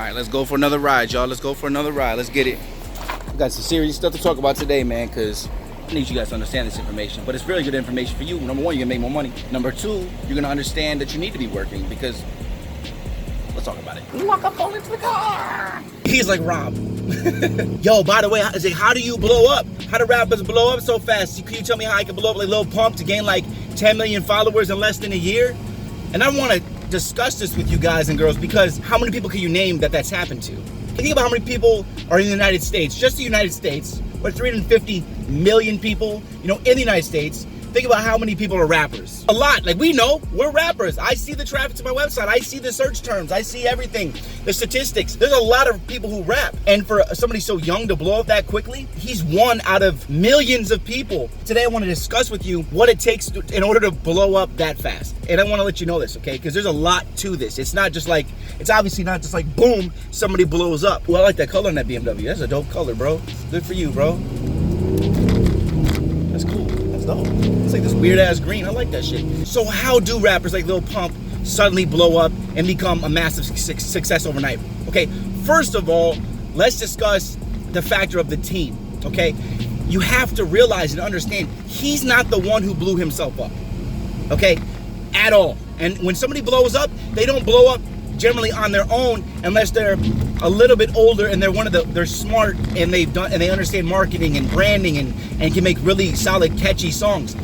right, let's go for another ride, y'all. Let's go for another ride. Let's get it. We got some serious stuff to talk about today, man, because I need you guys to understand this information. But it's really good information for you. Number one, you're going to make more money. Number two, you're going to understand that you need to be working because... Let's talk about it. Lock up, fall into the car. He's like, Rob. Yo, by the way, how do you blow up? How do rappers blow up so fast? Can you tell me how I can blow up like Lil Pump to gain like 10 million followers in less than a year? And I want to discuss this with you guys and girls because how many people can you name that's happened to? Think about how many people are in the United States, just the United States, but 350 million people, you know, in the United States. Think about how many people are rappers. A lot. Like, we know we're rappers. I see the traffic to my website. I see the search terms. I see everything. The statistics. There's a lot of people who rap. And for somebody so young to blow up that quickly, he's one out of millions of people. Today, I want to discuss with you what it takes in order to blow up that fast. And I want to let you know this, okay? Because there's a lot to this. It's not just like, it's obviously not just like, boom, somebody blows up. Well, I like that color on that BMW. That's a dope color, bro. Good for you, bro. That's cool. That's dope. It's like this weird ass green. I like that shit. So how do rappers like Lil Pump suddenly blow up and become a massive success overnight? Okay, first of all, let's discuss the factor of the team, okay? You have to realize and understand he's not the one who blew himself up, okay? At all. And when somebody blows up, they don't blow up generally on their own unless they're a little bit older and they're smart and they understand marketing and branding and can make really solid, catchy songs.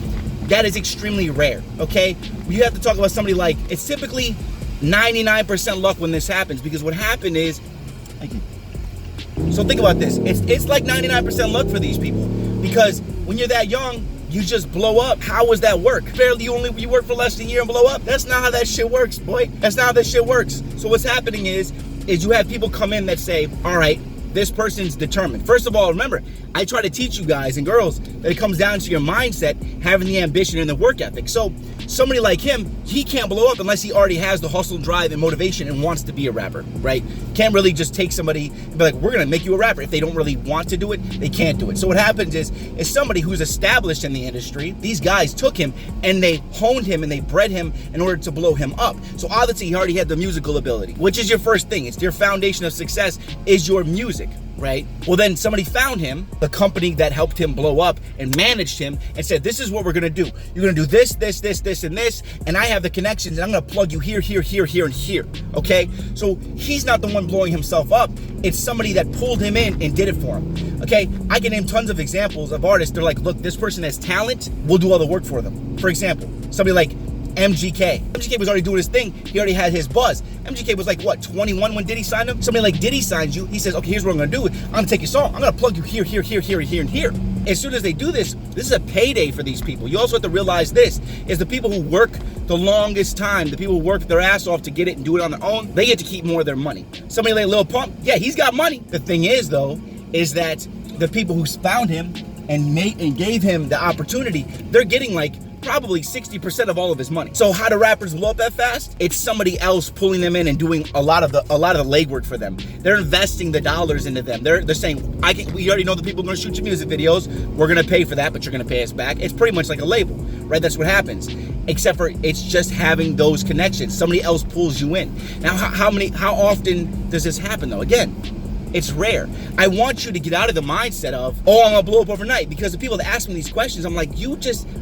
That is extremely rare, okay? You have to talk about somebody like, it's typically 99% luck when this happens because what happened is, so think about this. It's like 99% luck for these people because when you're that young, you just blow up. How does that work? Barely you work for less than a year and blow up. That's not how that shit works, boy. That's not how that shit works. So what's happening is you have people come in that say, all right, this person's determined. First of all, remember, I try to teach you guys and girls that it comes down to your mindset, having the ambition and the work ethic. So somebody like him, he can't blow up unless he already has the hustle, drive, and motivation and wants to be a rapper, right? Can't really just take somebody and be like, we're gonna make you a rapper. If they don't really want to do it, they can't do it. So what happens is somebody who's established in the industry, these guys took him and they honed him and they bred him in order to blow him up. So obviously he already had the musical ability, which is your first thing. It's your foundation of success is your music, right? Well, then somebody found him, the company that helped him blow up and managed him and said, this is what we're gonna do. You're gonna do this, this, this, this, and this, and I have the connections and I'm gonna plug you here, here, here, here, and here, okay? So he's not the one blowing himself up. It's somebody that pulled him in and did it for him, okay? I can name tons of examples of artists. They're like, look, this person has talent, we'll do all the work for them. For example, somebody like MGK. MGK was already doing his thing. He already had his buzz. MGK was like, what, 21 when Diddy signed him? Somebody like Diddy signs you. He says, okay, here's what I'm gonna do. I'm gonna take your song. I'm gonna plug you here, here, here, here, here, and here. As soon as they do this, this is a payday for these people. You also have to realize this, is the people who work the longest time, the people who work their ass off to get it and do it on their own, they get to keep more of their money. Somebody like Lil Pump, yeah, he's got money. The thing is, though, is that the people who found him and gave him the opportunity, they're getting like probably 60% of all of his money. So how do rappers blow up that fast? It's somebody else pulling them in and doing a lot of the legwork for them. They're investing the dollars into them. They're saying, we already know the people are gonna shoot your music videos. We're gonna pay for that, but you're gonna pay us back. It's pretty much like a label, right? That's what happens. Except for it's just having those connections. Somebody else pulls you in. Now, how often does this happen though? Again, it's rare. I want you to get out of the mindset of, oh, I'm gonna blow up overnight. Because the people that ask me these questions, I'm like,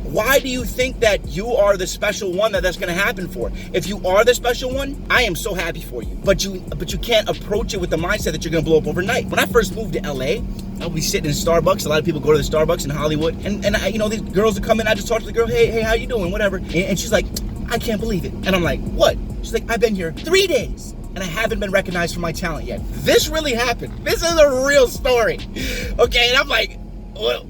why do you think that you are the special one that's gonna happen for? If you are the special one, I am so happy for you. But you can't approach it with the mindset that you're gonna blow up overnight. When I first moved to LA, I'll be sitting in Starbucks. A lot of people go to the Starbucks in Hollywood. And I, these girls would come in, I just talk to the girl, hey, how you doing? Whatever. And she's like, I can't believe it. And I'm like, what? She's like, I've been here 3 days. And I haven't been recognized for my talent yet. This really happened. This is a real story. Okay, and I'm like, what?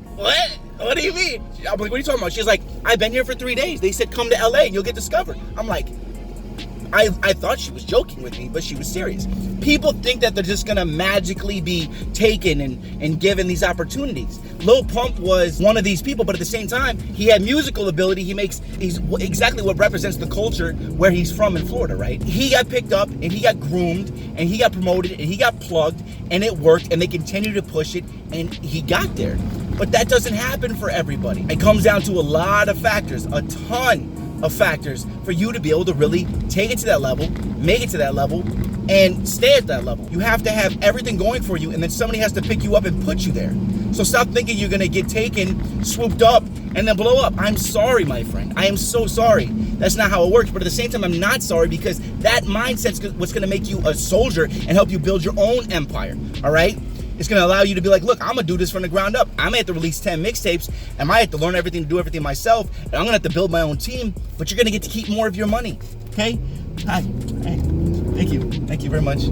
What do you mean? I'm like, what are you talking about? She's like, I've been here for 3 days. They said, come to LA and you'll get discovered. I'm like, I thought she was joking with me, but she was serious. People think that they're just gonna magically be taken and given these opportunities. Lil Pump was one of these people, but at the same time, he had musical ability. He's exactly what represents the culture where he's from in Florida, right? He got picked up and he got groomed and he got promoted and he got plugged and it worked and they continue to push it and he got there. But that doesn't happen for everybody. It comes down to a lot of factors, a ton of factors for you to be able to really take it to that level, make it to that level, and stay at that level. You have to have everything going for you, and then somebody has to pick you up and put you there. So stop thinking you're gonna get taken, swooped up, and then blow up. I'm sorry, my friend. I am so sorry. That's not how it works. But at the same time, I'm not sorry, because that mindset's what's gonna make you a soldier and help you build your own empire, all right? It's gonna allow you to be like, look, I'm gonna do this from the ground up. I may have to release 10 mixtapes, and I might have to learn everything, do everything myself, and I'm gonna have to build my own team, but you're gonna get to keep more of your money, okay? Hi, hey, thank you very much.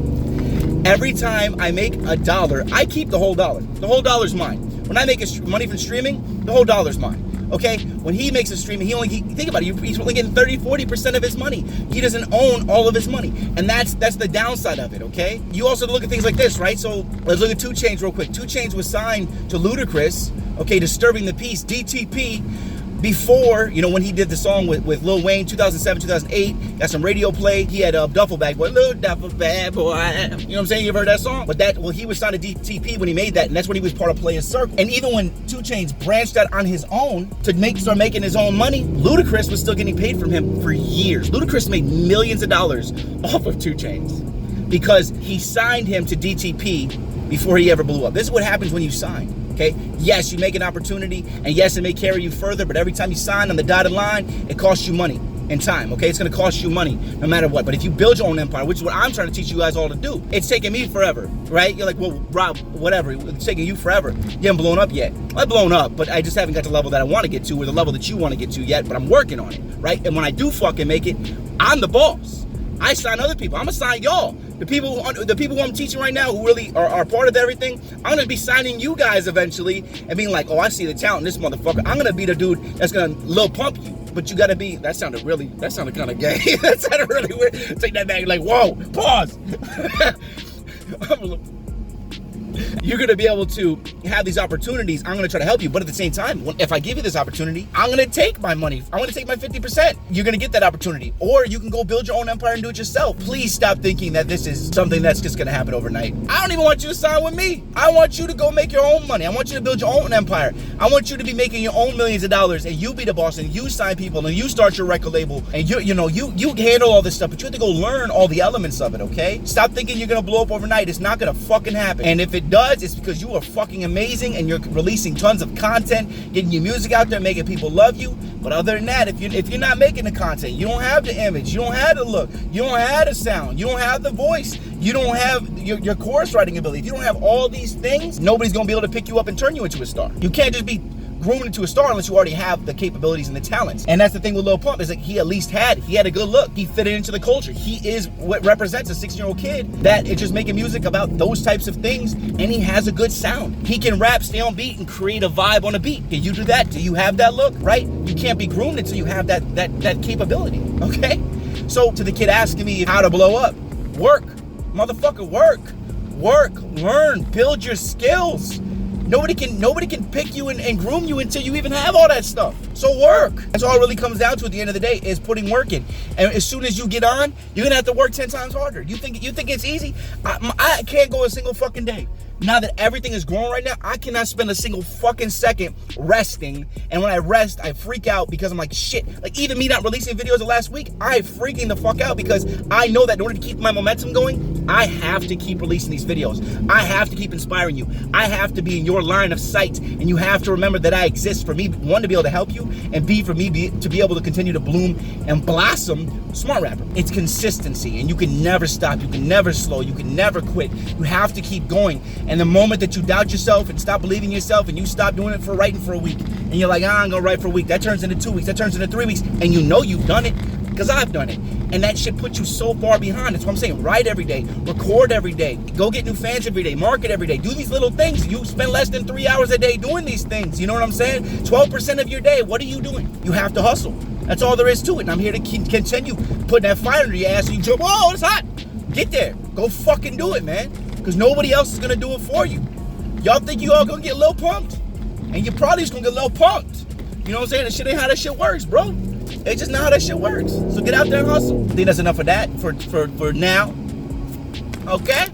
Every time I make $1, I keep the whole dollar. The whole dollar's mine. When I make money from streaming, the whole dollar's mine. Okay, when he makes a stream, think about it, he's only getting 30-40% of his money. He doesn't own all of his money, and that's the downside of it. Okay, you also look at things like this, right? So let's look at 2 Chainz real quick. 2 Chainz was signed to Ludacris, okay, Disturbing the Peace, DTP, before, you know, when he did the song with Lil Wayne, 2007, 2008, got some radio play. He had a duffel bag boy, little duffel bag boy. You know what I'm saying? You ever heard that song? But he was signed to DTP when he made that, and that's when he was part of Players Circle. And even when 2 Chainz branched out on his own to start making his own money, Ludacris was still getting paid from him for years. Ludacris made millions of dollars off of 2 Chainz because he signed him to DTP before he ever blew up. This is what happens when you sign. Okay, yes, you make an opportunity, and yes, it may carry you further, but every time you sign on the dotted line, it costs you money and time, okay? It's gonna cost you money no matter what. But if you build your own empire, which is what I'm trying to teach you guys all to do, it's taking me forever, right? You're like, well, Rob, whatever, it's taking you forever. You haven't blown up yet. I've blown up, but I just haven't got to the level that I want to get to, or the level that you want to get to yet, but I'm working on it, right? And when I do fucking make it, I'm the boss. I sign other people. I'm gonna sign y'all. The people who I'm teaching right now, who really are part of everything, I'm gonna be signing you guys eventually and being like, oh, I see the talent in this motherfucker. I'm gonna be the dude that's gonna Lil Pump you. But you gotta be, that sounded kind of gay. That sounded really weird. Take that back, like, whoa, pause. You're gonna be able to have these opportunities. I'm gonna try to help you, but at the same time, if I give you this opportunity, I'm gonna take my money. I'm gonna take my 50%. You're gonna get that opportunity, or you can go build your own empire and do it yourself. Please stop thinking that this is something that's just gonna happen overnight. I don't even want you to sign with me. I want you to go make your own money. I want you to build your own empire. I want you to be making your own millions of dollars, and you be the boss, and you sign people, and you start your record label, and you handle all this stuff, but you have to go learn all the elements of it, okay? Stop thinking you're gonna blow up overnight. It's not gonna fucking happen. And if it does, it's because you are fucking amazing and you're releasing tons of content, getting your music out there, making people love you. But other than that, if you're not making the content, you don't have the image, you don't have the look, you don't have the sound, you don't have the voice, you don't have your chorus writing ability, if you don't have all these things, nobody's gonna be able to pick you up and turn you into a star. You can't just be groomed into a star unless you already have the capabilities and the talents. And that's the thing with Lil Pump, is like he had a good look. He fitted into the culture. He is what represents a 16-year-old kid that is just making music about those types of things, and he has a good sound. He can rap, stay on beat, and create a vibe on a beat. Can you do that? Do you have that look, right? You can't be groomed until you have that capability, okay? So to the kid asking me how to blow up, work, motherfucker, work, learn, build your skills. Nobody can pick you and groom you until you even have all that stuff. So work. That's all it really comes down to at the end of the day, is putting work in. And as soon as you get on, you're gonna have to work 10 times harder. You think it's easy? I can't go a single fucking day. Now that everything is growing right now, I cannot spend a single fucking second resting. And when I rest, I freak out because I'm like, shit. Like, even me not releasing videos the last week, I freaking the fuck out because I know that in order to keep my momentum going, I have to keep releasing these videos. I have to keep inspiring you. I have to be in your line of sight. And you have to remember that I exist for me, one, to be able to help you, and B, for me to be able to continue to bloom and blossom. Smart rapper. It's consistency, and you can never stop. You can never slow. You can never quit. You have to keep going. And the moment that you doubt yourself and stop believing in yourself, and you stop doing it for writing for a week, and you're like, I'm gonna write for a week, that turns into 2 weeks, that turns into 3 weeks, and you know you've done it, because I've done it. And that shit puts you so far behind. That's what I'm saying. Write every day, record every day, go get new fans every day, market every day, do these little things. You spend less than 3 hours a day doing these things. You know what I'm saying? 12% of your day, what are you doing? You have to hustle. That's all there is to it. And I'm here to continue putting that fire under your ass, and you jump, oh, it's hot. Get there. Go fucking do it, man. Because nobody else is going to do it for you. Y'all think you all going to get Lil Pumped? And you probably just going to get Lil Pumped. You know what I'm saying? That shit ain't how that shit works, bro. It's just not how that shit works. So get out there and hustle. I think that's enough of that for now. Okay?